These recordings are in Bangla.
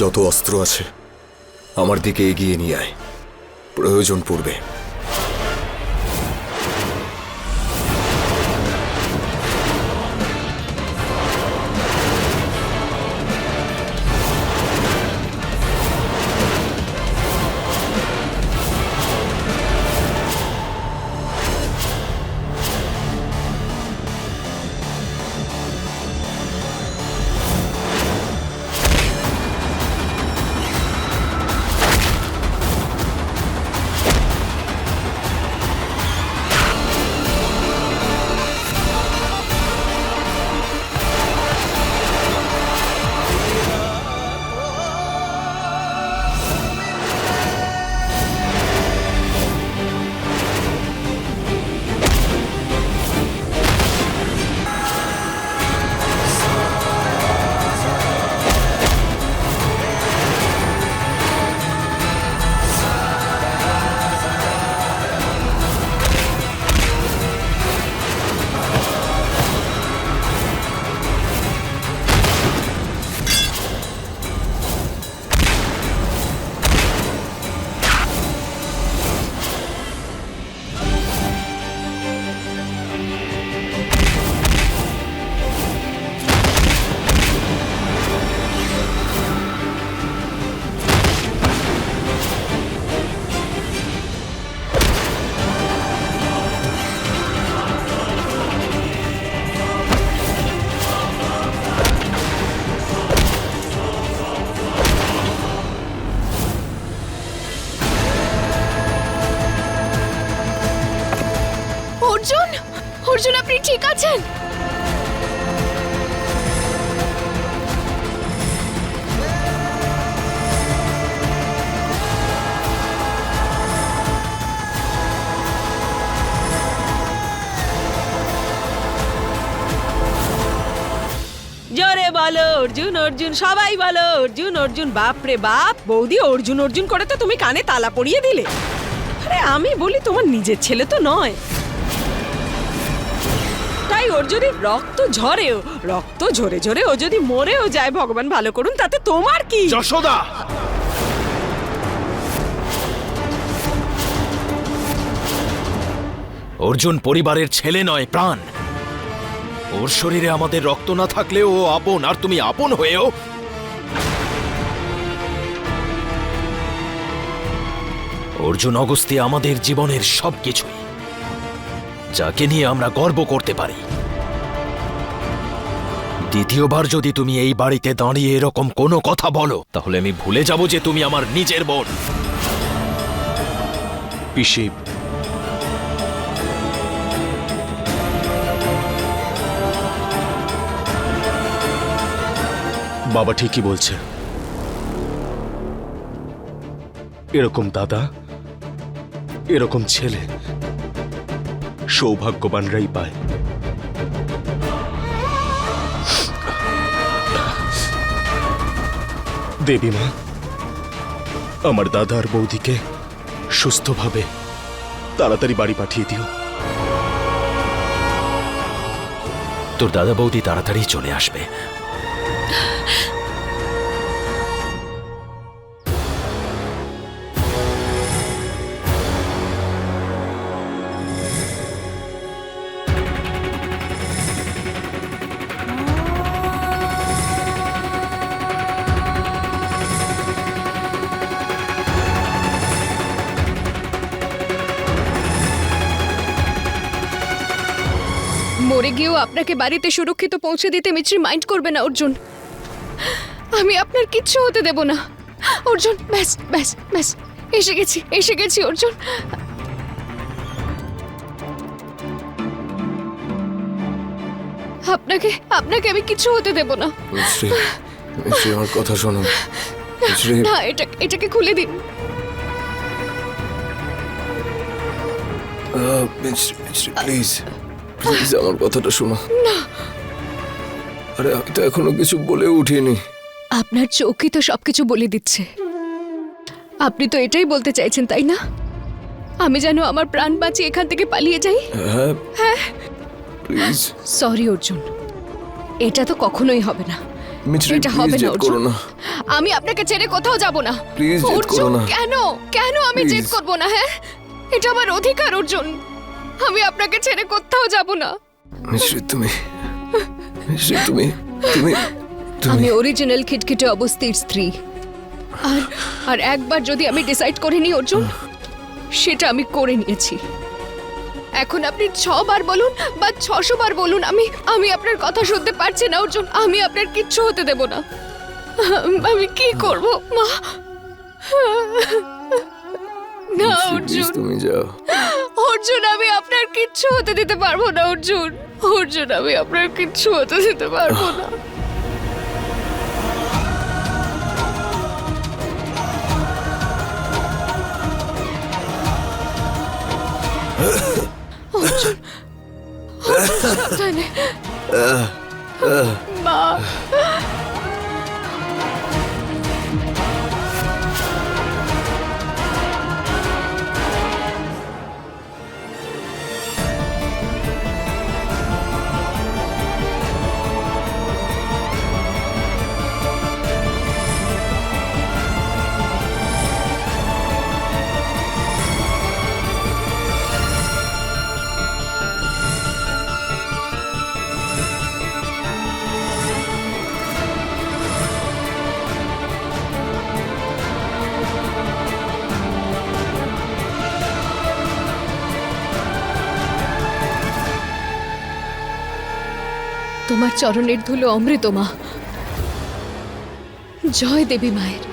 যত অস্ত্র আছে আমার দিকে এগিয়ে নিয়ে আয়, প্রয়োজন পড়বে। অর্জুন, অর্জুন আপনি ঠিক আছেন? জোরে বলো অর্জুন অর্জুন, সবাই বলো অর্জুন অর্জুন। বাপ রে বাপ, বৌদি অর্জুন অর্জুন করে তো তুমি কানে তালা পরিয়ে দিলে। আরে আমি বলি তোমার নিজের ছেলে তো নয়, তাই ওর যদি রক্ত ঝরেও, রক্ত ঝরে ঝরে ও যদি মরেও যায়, ভগবান ভালো করুন, তাতে তোমার কি? যশোদা, অর্জুন পরিবারের ছেলে নয়, প্রাণ। ওর শরীরে আমাদের রক্ত না থাকলে ও আপন, আর তুমি আপন হয়েও অর্জুন অগস্ত্যা আমাদের জীবনের সবকিছুই, যাকে নিয়ে আমরা গর্ব করতে পারি। দ্বিতীয়বার যদি তুমি এই বাড়িতে দাঁড়িয়ে এরকম কোনো কথা বলো, তাহলে আমি ভুলে যাব যে তুমি আমার নিজের বোন। পিসি, বাবা ঠিকই বলছে। এরকম দাদা, এরকম ছেলে সৌভাগ্যবানরাই পায়। দেবী মা, আমার দাদা আর বৌদিকে সুস্থভাবে তাড়াতাড়ি বাড়ি পাঠিয়ে দিও। তোর দাদা বৌদি তাড়াতাড়ি চলে আসবে। মরে গিয়েও আপনাকে বাড়িতে সুরক্ষিত পৌঁছে দিতে মিছরি মাইন্ড করবে না অর্জুন। আমি আপনার কিচ্ছু হতে দেব না অর্জুন। ব্যাস ব্যাস ব্যাস, এসে গেছি অর্জুন। আপনাকে আপনাকে আমি কিচ্ছু হতে দেব না। মিছরি, মিছরি আমার কথা শোনো। মিছরি, না, এটাকে খুলে দিন। মিছরি, মিছরি, প্লিজ প্লিজ আমার কথাটা শোনো। না, আরে আমি তো এখনো কিছু বলে উঠিনি। আপনার চোখই তো সবকিছু বলে দিচ্ছে। আপনি তো এটাই বলতে চাইছেন, তাই না? আমি যেন আমার প্রাণ বাঁচিয়ে এখান থেকে পালিয়ে যাই। হ্যাঁ হ্যাঁ প্লিজ। সরি অর্জুন, এটা তো কখনোই হবে না। মিছরি এটা প্লিজ হবে না জেদ করো অর্জুন। না। আমি আপনাকে ছেড়ে কোথাও যাব না। Please জেদ অর্জুন, করো না। কেন কেন আমি জেদ Please। করব না? হ্যাঁ, এটা আমার অধিকার অর্জুন। আমি আপনাকে ছেড়ে কোথাও যাব না। মিছরি তুমি মিছরি তুমি তুমি আমি তুমি অরিজিনাল খিটখিটে অবস্থির স্ত্রী। আর আর একবার যদি আমি ডিসাইড করে নিই অর্জুন, সেটা আমি করে নিয়েছি। এখন আপনি 6 বার বলুন বা 600 বার বলুন, আমি আপনার কথা শুনতে পারছি না অর্জুন। আমি আপনার কিচ্ছু হতে দেব না। আমি কি করব মা? না মিছরি, অর্জুন, please, তুমি যাও। অর্জুন আমি আপনার কিচ্ছু হতে দিতে পারবো না অর্জুন। অর্জুন আমি আপনার কিচ্ছু হতে দিতে পারবো না। অর্জুন, অর্জুন, সাবধানে। মা, তোমার চরণের ধুলো অমৃত মা। জয় দেবী মায়ের।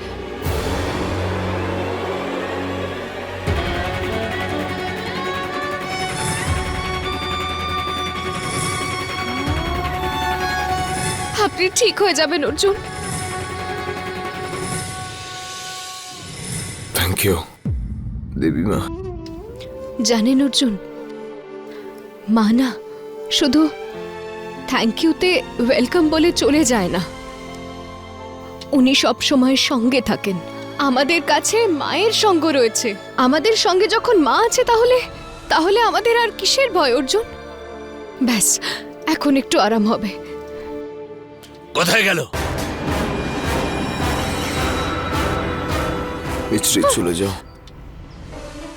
আপনি ঠিক হয়ে যাবেন অর্জুন। থ্যাংক ইউ দেবী মা। জানেন অর্জুন, মা না শুধু থ্যাংক ইউতে ওয়েলকাম বলে চলে যায় না, উনি সব সময় সঙ্গে থাকেন। আমাদের কাছে মায়ের সঙ্গ রয়েছে। আমাদের সঙ্গে যখন মা আছে তাহলে তাহলে আমাদের আর কিসের ভয় অর্জুন? ব্যাস, এখন একটু আরাম হবে। কোথায় গেল? মিছরি চলে যাও,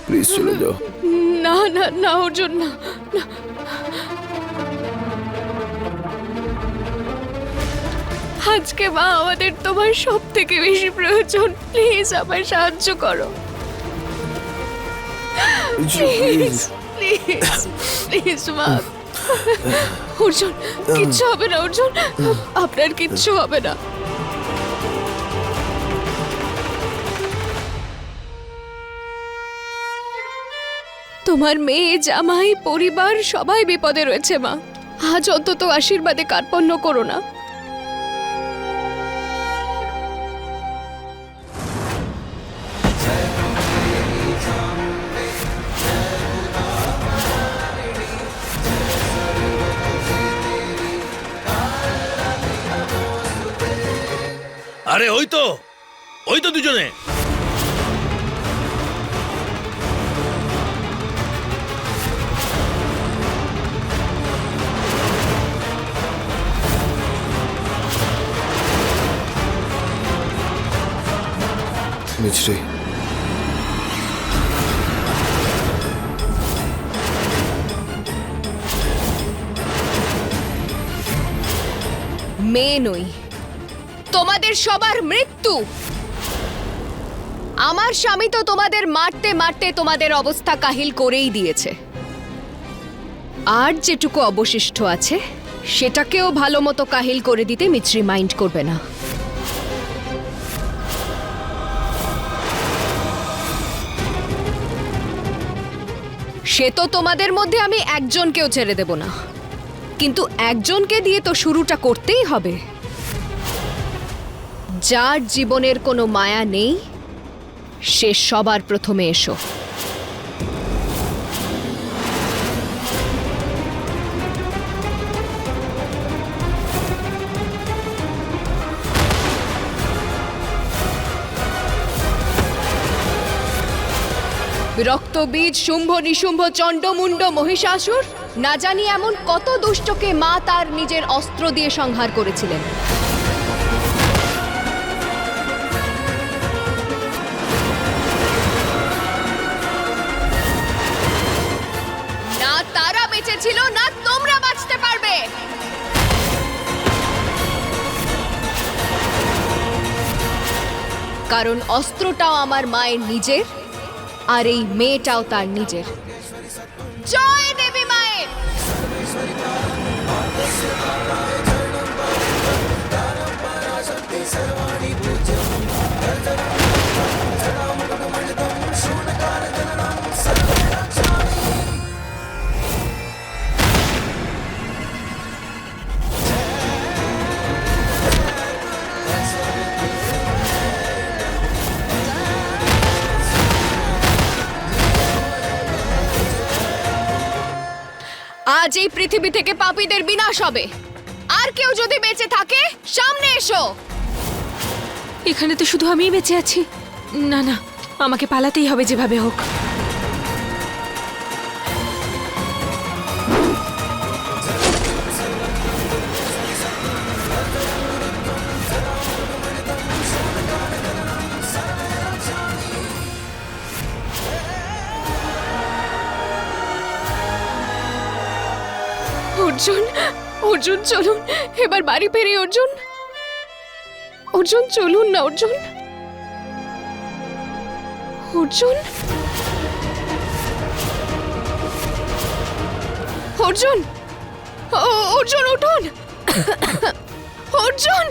প্লিজ চলে যাও। না না না অর্জুন, না না। আজকে মা আমাদের তোমার সব থেকে বেশি প্রয়োজন। প্লিজ আমায় সাহায্য করো। মিছরি, প্লিজ প্লিজ। প্লিজ প্লিজ মা। অর্জুন, কিচ্ছু হবে না অর্জুন, আপনার কিচ্ছু হবে না। তোমার মেয়ে, জামাই, পরিবার সবাই বিপদে রয়েছে মা। আজ অন্তত আশীর্বাদে কার্পণ্য করো না। আরে ওই তো দুজনে। মিছরি, মেয়ে নই, তোমাদের সবার মৃত্যু। আমার স্বামী তো তোমাদের মারতে মারতে তোমাদের অবস্থা কাহিল করেই দিয়েছে। আর যেটুকু অবশিষ্ট আছে সেটাকেও ভালো মতো কাহিল করে দিতে মিছরি মাইন্ড করবে না। সে তো তোমাদের মধ্যে আমি একজনকেও ছেড়ে দেব না, কিন্তু একজনকে দিয়ে তো শুরুটা করতেই হবে। যার জীবনের কোনো মায়া নেই সে সবার প্রথমে এসো। রক্তবীজ, শুম্ভ, নিশুম্ভ, চণ্ডমুণ্ড, মহিষাসুর, না জানি এমন কত দুষ্টকে মা তার নিজের অস্ত্র দিয়ে সংহার করেছিলেন। কারণ অস্ত্রটাও আমার মায়ের নিজের, আর এই মেয়েটাও তার নিজের। জয় দেবী মায়ের। আজ এই পৃথিবী থেকে পাপীদের বিনাশ হবে। আর কেউ যদি বেঁচে থাকে সামনে এসো। এখানে তো শুধু আমিই বেঁচে আছি। না না, আমাকে পালাতেই হবে যেভাবে হোক। অর্জুন, অর্জুন চলুন এবার বাড়ি ফিরি। অর্জুন, অর্জুন চলুন না। অর্জুন, অর্জুন, অর্জুন, অর্জুন উঠুন। অর্জুন,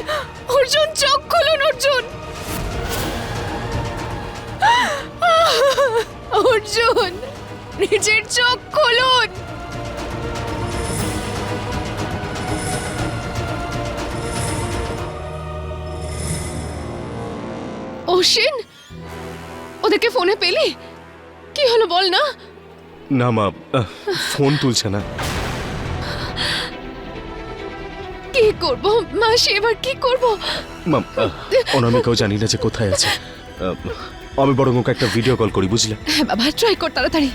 অর্জুন চোখ খুলুন। অর্জুন, অর্জুন নিজের চোখ খুলুন। অশ্বিন, ওদেরকে ফোনে পেলি? কি হলো বল না। না মা, ফোন তুলছে না। কি করব মাসি, এবার কি করব? মা, অনামিকাও জানি না যে কোথায় আছে। আমি বরং ওকে একটা ভিডিও কল করি, বুঝলে? হ্যাঁ বাবা, ট্রাই কর তাড়াতাড়ি।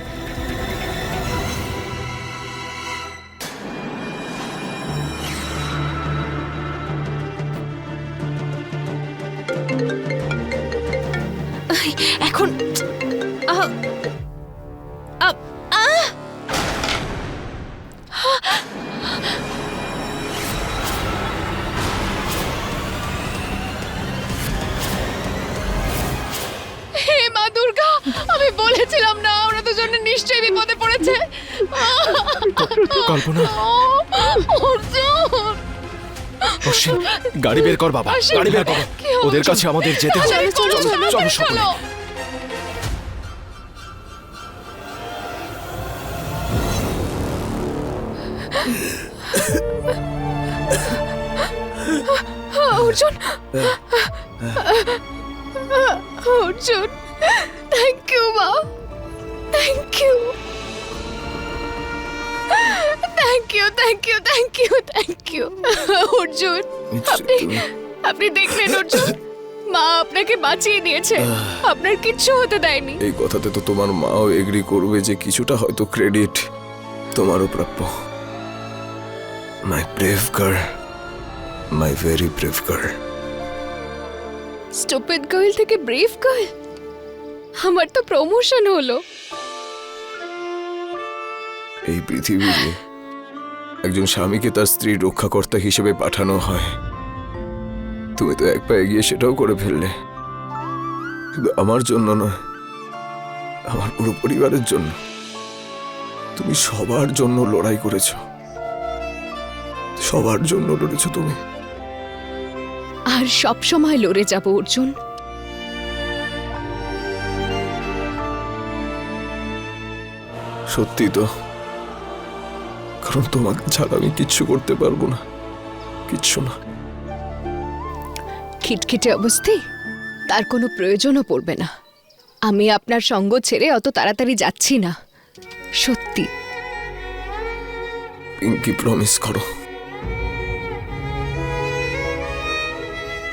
এখন হে মা দুর্গা, আমি বলেছিলাম না ওরা দুজনে নিশ্চয়ই বিপদে পড়েছে। কল্পনা, অর্জুন, অশ্বিন, গাড়ি বের কর বাবা, অশ্বিন, গাড়ি বের কর। কি হলো? ওদের কাছে আমাদের যেতে হবে। চলো, চলো, চলো, চলো সকলে। অর্জুন, অর্জুন, থ্যাংক ইউ মা, thank you, thank you, thank you, thank you, thank you. Arjun, আপনি দেখলেন অর্জুন, মা আপনাকে বাঁচিয়ে দিয়েছে, আপনার কিচ্ছু হতে দেয়নি। এই কথাতে তো তোমার মাও এগ্রি করবে যে কিছুটা হয়তো ক্রেডিট তোমারও প্রাপ্য। My brave girl, my very brave girl. Stupid girl থেকে ব্রেভ গার্ল, আমার তো প্রমোশন হলো। এই পৃথিবীতে একজন স্বামীকে তার স্ত্রীর রক্ষাকর্তা হিসেবে পাঠানো হয়। তুমি তো এক পা এগিয়ে সেটাও করে ফেললে। শুধু আমার জন্য নয়, আমার পুরো পরিবারের জন্য। তুমি সবার জন্য লড়াই করেছো, সবার জন্য লড়েছো তুমি। আর সব সময় লড়ে যাব অর্জুন। সত্যি তো, কারণ তোমাকে ছাড়া আমি কিচ্ছু করতে পারবো না, কিচ্ছু না। খিটখিটে অবস্থায় তার কোনো প্রয়োজনও পড়বে না। আমি আপনার সঙ্গ ছেড়ে অত তাড়াতাড়ি যাচ্ছি না, সত্যি। পিঙ্কি প্রমিস করো,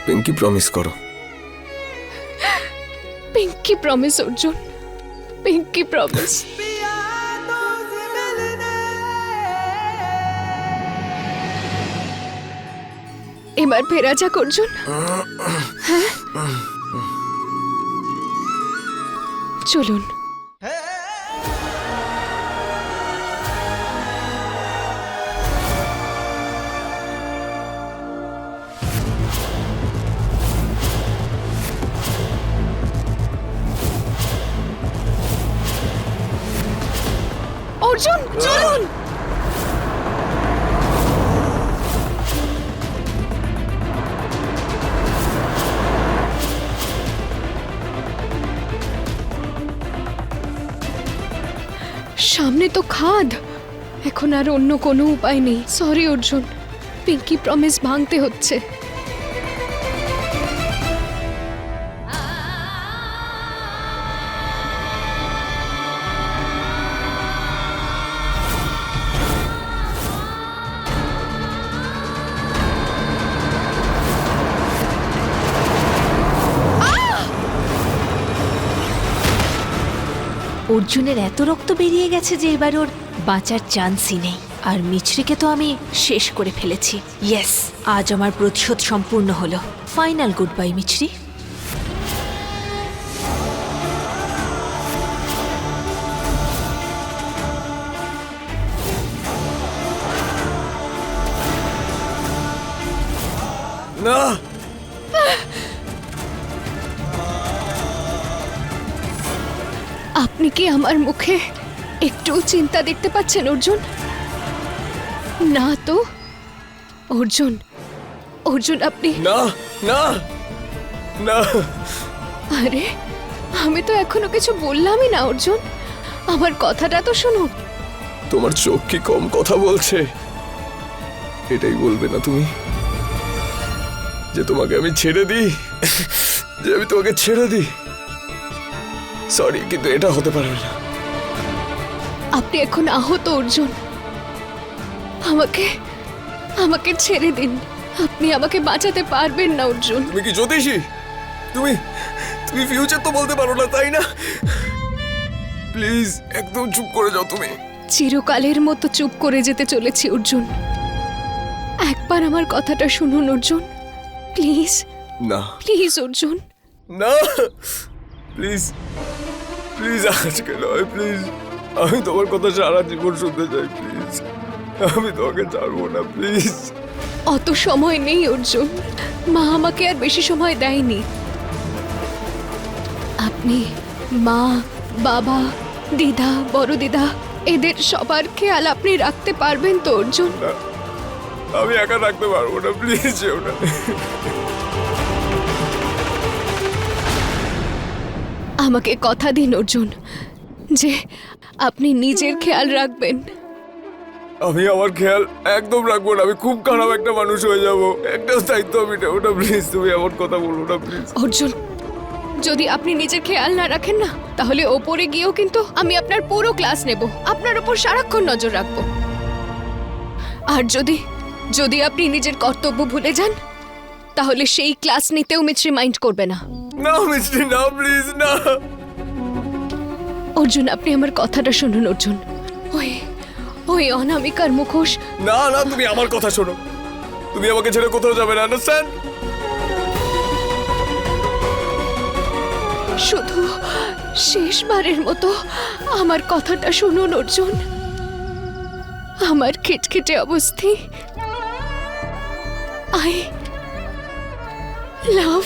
পিঙ্কি প্রমিস করো। Pinky promise Arjun, pinky promise. এবার ফেরা যাক অর্জুন। হ্যাঁ চলুন। অর্জুন চলুন। সামনে তো খাদ, এখন আর অন্য কোনো উপায় নেই। সরি অর্জুন, পিঙ্কি প্রমিস ভাঙতে হচ্ছে। অর্জুনের এত রক্ত বেরিয়ে গেছে যে এবার ওর বাঁচার চান্সই নেই। আর মিছরিকে তো আমি শেষ করে ফেলেছি। ইয়েস, আজ আমার প্রতিশোধ সম্পূর্ণ হলো। ফাইনাল গুড বাই মিছরি। না, আপনি কি আমার মুখে একটু চিন্তা দেখতে পাচ্ছেন অর্জুন? না তো অর্জুন, অর্জুন আপনি। না, না, না। আরে আমি তো এখনো কিছু বললামই না অর্জুন, আমার কথাটা তো শুনুন। তোমার চোখ কি কম কথা বলছে? এটাই বলবে না তুমি, যে তোমাকে আমি ছেড়ে দিই, যে আমি তোমাকে ছেড়ে দিই? সরি, কিন্তু এটা হতে পারে না। আপনি এখন আহত অর্জুন, আমাকে আমাকে ছেড়ে দিন। আপনি আমাকে বাঁচাতে পারবেন না অর্জুন। তুমি কি জ্যোতিষী? তুমি তুমি ফিউচার তো বলতে পারো না, তাই না? প্লিজ একদম চুপ করে যাও তুমি। চিরকালের মতো চুপ করে যেতে চলেছি অর্জুন। একবার আমার কথাটা শুনুন অর্জুন, প্লিজ না, প্লিজ অর্জুন। না, প্লিজ প্লিজ, আজকে নয়, প্লিজ। আমি তোমার কথা সারা জীবন শুনতে চাই, প্লিজ। আমি তোমাকে ছাড়বো না, প্লিজ। অত সময় নেই অর্জুন, মা আমাকে আর বেশি সময় দেয়নি। আপনি মা, বাবা, দিদা, বড় দিদা, এদের সবার খেয়াল আপনি রাখতে পারবেন তো অর্জুন? না, আমি একা রাখতে পারবো না, প্লিজ যেও না। আমাকে কথা দিন অর্জুন যে আপনি নিজের খেয়াল রাখবেন। আমি আমার খেয়াল একদম রাখবো না। আমি খুব খারাপ একটা মানুষ হয়ে যাব। একটা দায়িত্ব আমি নেবো না, প্লিজ। তুমি আমার কথা বলো না, প্লিজ। অর্জুন, যদি আপনি নিজের খেয়াল না রাখেন না, তাহলে ওপরে গিয়েও কিন্তু আমি আপনার পুরো ক্লাস নেব, আপনার উপর সারাক্ষণ নজর রাখবো। আর যদি যদি আপনি নিজের কর্তব্য ভুলে যান, তাহলে সেই ক্লাস নিতেও মিছরি মাইন্ড করবে না। না মিষ্টি, না, প্লিজ, না। অর্জুন, আপনি আমার কথাটা শুনুন অর্জুন। ওই ওই অনামিকার মুখোশ। না, না, তুমি আমার কথা শোনো। তুমি আমাকে ছেড়ে কোথাও যাবে না, আন্ডারস্ট্যান্ড? শুধু শেষবারের মতো আমার কথাটা শুনুন অর্জুন। আমার খিটখিটে অবস্থি, আই লাভ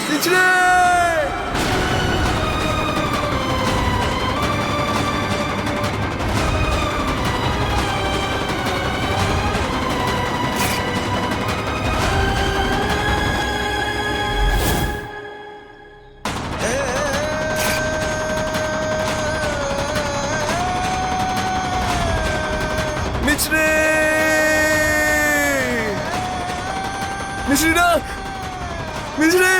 মিছরি! মিছরি! মিছরি না! মিছরি!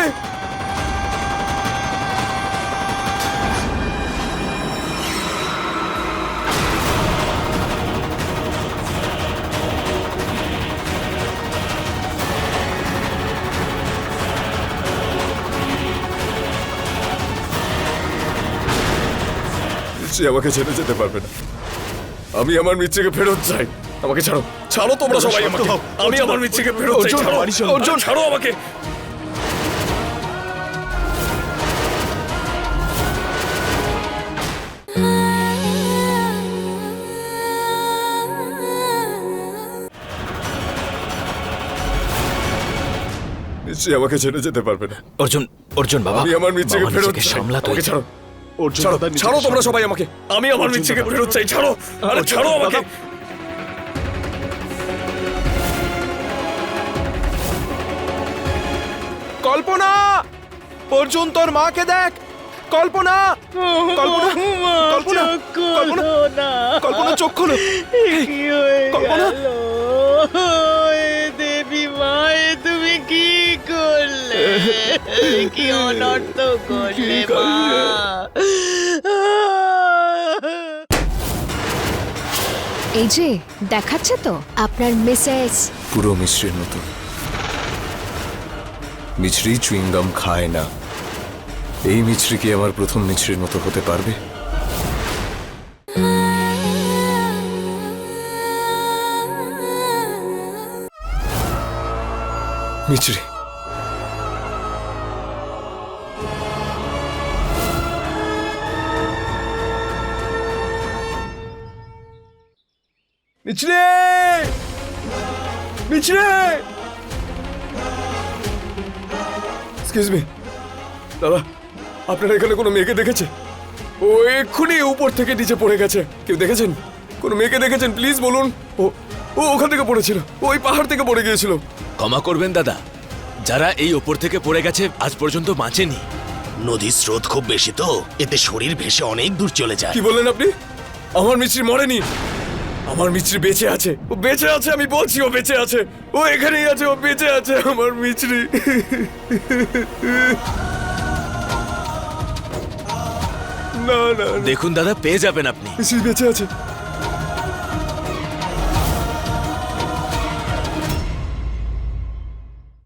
মিছরি আমাকে ছেড়ে যেতে পারবে না। আমি আমার মিছরিকে ফেরত চাই। আমাকে ছাড়ো, ছাড়ো তোমরা সবাই আমাকে। আমি আমার মিছরিকে ফেরত চাই। ছাড়ো, অর্জুন, ছাড়ো আমাকে। মিছরি আমাকে ছেড়ে যেতে পারবে না। অর্জুন, অর্জুন বাবা, আমি আমার মিছরিকে বাবা, ফেরত নিজেকে চাই। সামলা তুই। আমাকে ছাড়ো, অর্জুন ছাড়ো, দাদা, নিজেকে ছাড়ো তোমরা সামলাও। সবাই আমাকে। আমি আমার অর্জুন মিছরিকে দাদা, ফেরত চাই। ছাড়ো, আরে অর্জুন ছাড়ো আমাকে। দাদা। কল্পনা, অর্জুন তোর মাকে দেখ। কল্পনা, কল্পনা, কল্পনা, কল্পনা, কল্পনা চোখ খোলো। কল্পনা, দেবী মা, তুমি কি করলে? কি অনর্থ করলে মা? এই যে দেখাচ্ছে তো আপনার মিসেস। পুরো মিছরির মতো। মিছরি চুইংগাম খায় না। এই মিছরি কি আমার প্রথম মিছরির মতো হতে পারবে? মিছরি, মিছরি, মিছরি, এক্সকিউজ মি দাদা, আপনারা এখানে কোনো মেয়েকে দেখেছে? ও এক্ষুনি উপর থেকে নিচে পড়ে গেছে। কেউ দেখেছেন? কোনো মেয়েকে দেখেছেন? প্লিজ বলুন। ও ও ওখান থেকে পড়েছিল, ওই পাহাড় থেকে পড়ে গিয়েছিল। ক্ষমা করবেন দাদা, যারা এই ওপর থেকে পড়ে গেছে আজ পর্যন্ত বাঁচেনি। নদীর স্রোত খুব বেশি তো, এতে শরীর ভেসে অনেক দূর চলে যায়। কি বললেন আপনি? আমার মিছরি মরেনি, আমার মিছরি বেঁচে আছে। ও বেঁচে আছে, আমি বলছি ও বেঁচে আছে। ও এখানেই আছে, ও বেঁচে আছে আমার মিছরি। না না না, দেখুন দাদা, পেয়ে যাবেন আপনি। মিছরি বেঁচে আছে।